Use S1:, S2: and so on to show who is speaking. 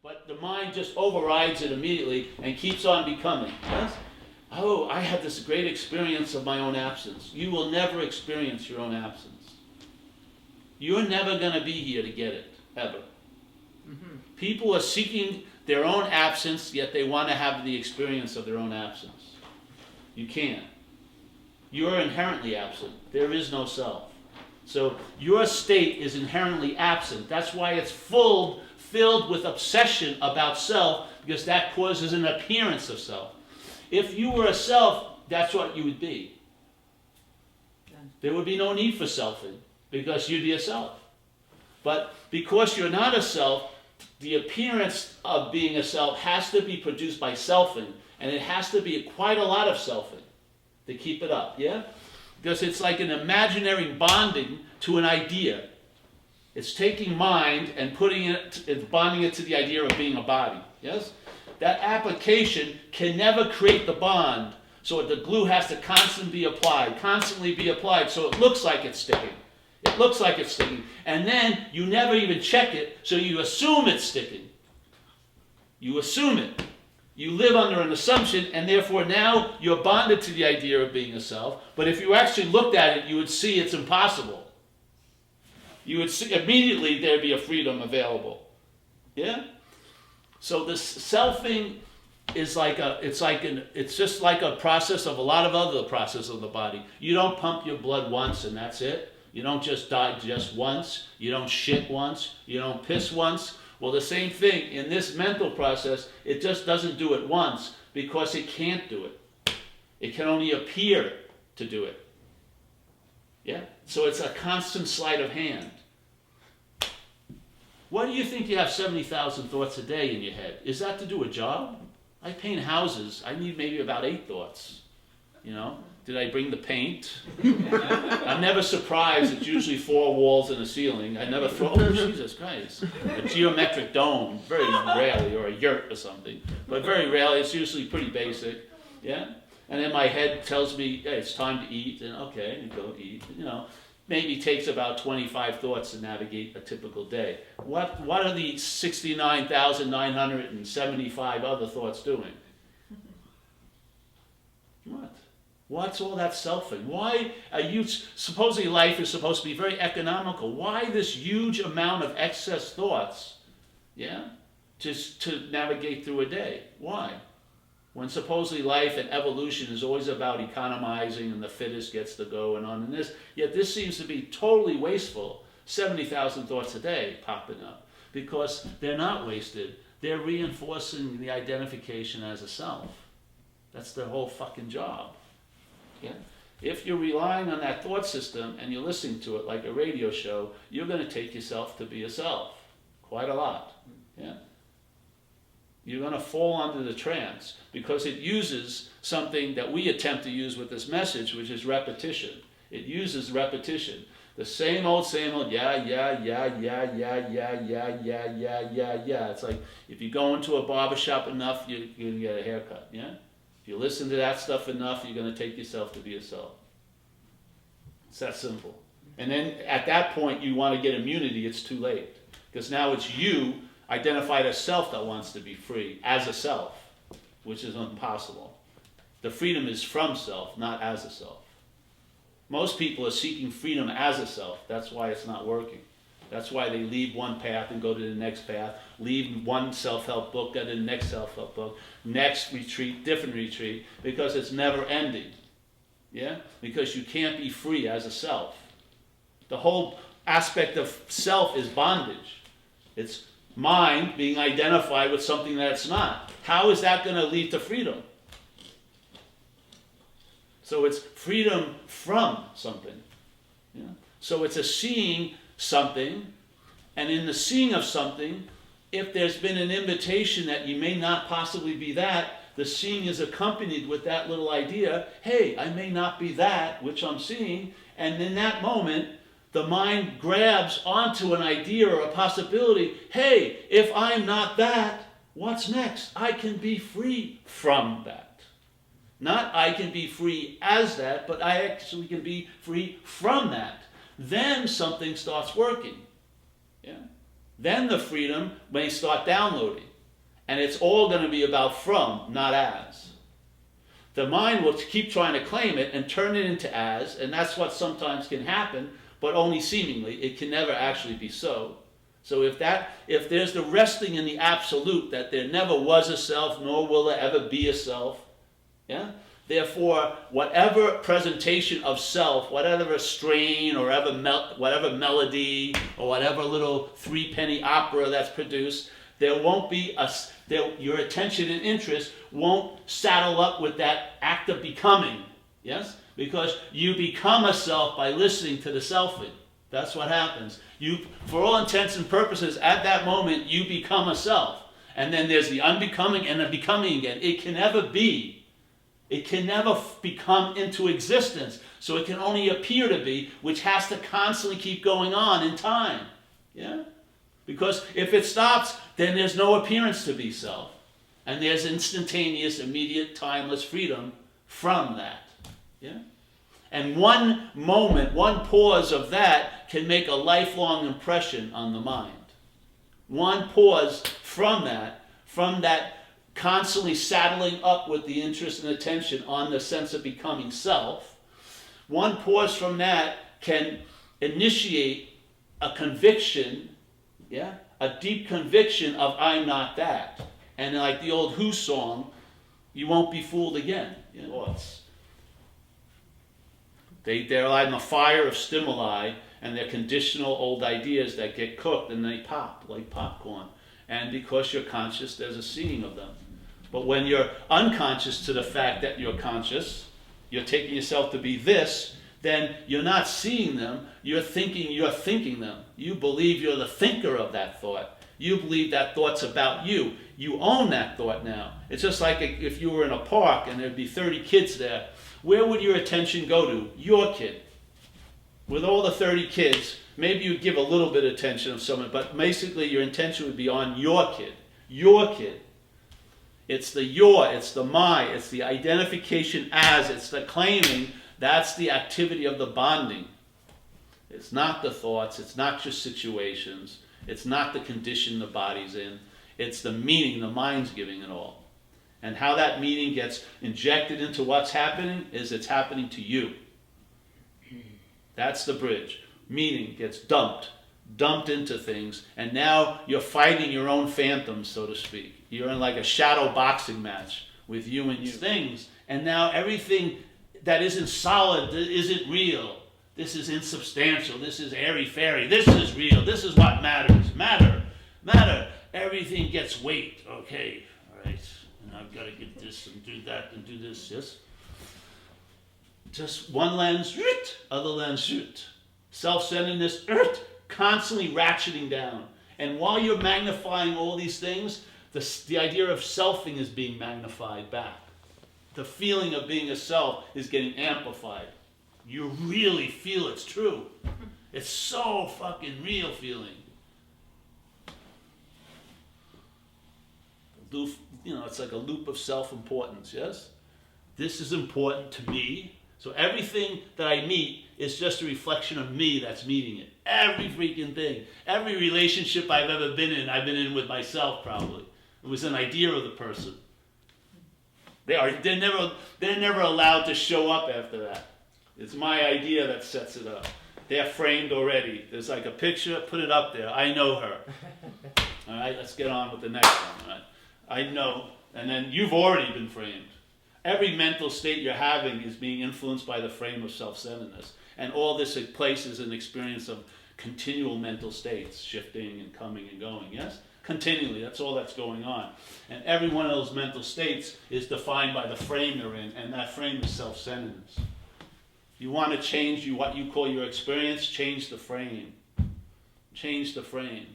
S1: But the mind just overrides it immediately and keeps on becoming. Yes? Oh, I had this great experience of my own absence. You will never experience your own absence. You're never going to be here to get it, ever. Mm-hmm. People are seeking their own absence, yet they want to have the experience of their own absence. You can't. You're inherently absent. There is no self. So your state is inherently absent. That's why it's filled with obsession about self, because that causes an appearance of self. If you were a self, that's what you would be. There would be no need for selfing, because you'd be a self. But because you're not a self, the appearance of being a self has to be produced by selfing, and it has to be quite a lot of selfing to keep it up, yeah? Because it's like an imaginary bonding to an idea. It's taking mind and bonding it to the idea of being a body, yes? That application can never create the bond, so the glue has to constantly be applied, so it looks like it's sticking. It looks like it's sticking. And then you never even check it, so you assume it's sticking. You assume it. You live under an assumption, and therefore now you're bonded to the idea of being a self. But if you actually looked at it, you would see it's impossible. You would see immediately there'd be a freedom available. Yeah? So this selfing is it's just like a process of a lot of other processes of the body. You don't pump your blood once and that's it. You don't just digest once. You don't shit once. You don't piss once. Well, the same thing in this mental process, it just doesn't do it once because it can't do it. It can only appear to do it. Yeah? So it's a constant sleight of hand. Why do you think you have 70,000 thoughts a day in your head? Is that to do a job? I paint houses. I need maybe about 8 thoughts. You know? Did I bring the paint? I'm never surprised. It's usually 4 walls and a ceiling. I never throw, oh, Jesus Christ. A geometric dome, very rarely, or a yurt or something. But very rarely, it's usually pretty basic. Yeah? And then my head tells me, hey, it's time to eat. And okay, you go eat. You know, maybe takes about 25 thoughts to navigate a typical day. What are the 69,975 other thoughts doing? What? What's all that selfing? Why are you, supposedly life is supposed to be very economical. Why this huge amount of excess thoughts, yeah, just to navigate through a day? Why? When supposedly life and evolution is always about economizing and the fittest gets to go and on and this, yet this seems to be totally wasteful. 70,000 thoughts a day popping up because they're not wasted. They're reinforcing the identification as a self. That's their whole fucking job. Yeah? If you're relying on that thought system and you're listening to it like a radio show, you're going to take yourself to be a self. Quite a lot. Yeah? You're going to fall under the trance because it uses something that we attempt to use with this message, which is repetition. It uses repetition. The same old, yeah. It's like if you go into a barbershop enough, you're going to get a haircut. Yeah? If you listen to that stuff enough, you're going to take yourself to be a self. It's that simple. And then at that point, you want to get immunity, it's too late. Because now it's you identified as self that wants to be free, as a self, which is impossible. The freedom is from self, not as a self. Most people are seeking freedom as a self. That's why it's not working. That's why they leave one path and go to the next path, leave one self-help book, go to the next self-help book, next retreat, different retreat, because it's never ending. Yeah? Because you can't be free as a self. The whole aspect of self is bondage. It's mind being identified with something that it's not. How is that going to lead to freedom? So it's freedom from something. Yeah? So it's a seeing something, and in the seeing of something, if there's been an invitation that you may not possibly be that, the seeing is accompanied with that little idea, hey, I may not be that which I'm seeing, and in that moment, the mind grabs onto an idea or a possibility, hey, if I'm not that, what's next? I can be free from that. Not I can be free as that, but I actually can be free from that. Then something starts working. Yeah? Then the freedom may start downloading. And it's all going to be about from, not as. The mind will keep trying to claim it and turn it into as, and that's what sometimes can happen, but only seemingly. It can never actually be so. So if there's the resting in the absolute, that there never was a self, nor will there ever be a self, yeah? Therefore, whatever presentation of self, whatever strain or whatever melody or whatever little three-penny opera that's produced, there won't be your attention and interest won't saddle up with that act of becoming, yes? Because you become a self by listening to the selfing. That's what happens. You, for all intents and purposes, at that moment, you become a self. And then there's the unbecoming and the becoming again. It can never be. It can never become into existence. So it can only appear to be, which has to constantly keep going on in time. Yeah? Because if it stops, then there's no appearance to be self. And there's instantaneous, immediate, timeless freedom from that. Yeah? And one moment, one pause of that can make a lifelong impression on the mind. One pause from that constantly saddling up with the interest and attention on the sense of becoming self, one pause from that can initiate a conviction, yeah, a deep conviction of I'm not that. And like the old Who song, you won't be fooled again. You know, they're in the fire of stimuli, and they're conditional old ideas that get cooked and they pop like popcorn. And because you're conscious, there's a seeing of them. But when you're unconscious to the fact that you're conscious, you're taking yourself to be this, then you're not seeing them, you're thinking them. You believe you're the thinker of that thought. You believe that thought's about you. You own that thought now. It's just like if you were in a park and there'd be 30 kids there. Where would your attention go to? Your kid. With all the 30 kids, maybe you'd give a little bit of attention to someone, but basically your intention would be on your kid. Your kid. It's the your, it's the my, it's the identification as, it's the claiming. That's the activity of the bonding. It's not the thoughts, it's not just situations, it's not the condition the body's in, it's the meaning the mind's giving it all. And how that meaning gets injected into what's happening is it's happening to you. That's the bridge. Meaning gets dumped into things, and now you're fighting your own phantoms, so to speak. You're in like a shadow boxing match with you and you. Things, and now everything that isn't solid, isn't real. This is insubstantial. This is airy-fairy. This is real. This is what matters. Matter. Everything gets weight. Okay, all right. And I've got to get this and do that and do this. Yes. Just one lens, other lens, self-centeredness, constantly ratcheting down. And while you're magnifying all these things, the idea of selfing is being magnified back. The feeling of being a self is getting amplified. You really feel it's true. It's so fucking real feeling. It's like a loop of self-importance, yes? This is important to me. So everything that I meet is just a reflection of me that's meeting it. Every freaking thing. Every relationship I've ever been in, I've been in with myself probably. It was an idea of the person. They're never allowed to show up after that. It's my idea that sets it up. They're framed already. There's like a picture, put it up there. I know her. All right, let's get on with the next one. All right? I know. And then you've already been framed. Every mental state you're having is being influenced by the frame of self-centeredness. And all this places an experience of continual mental states, shifting and coming and going, yes? Continually, that's all that's going on. And every one of those mental states is defined by the frame they're in, and that frame is self-centeredness. If you want to change what you call your experience, change the frame. Change the frame.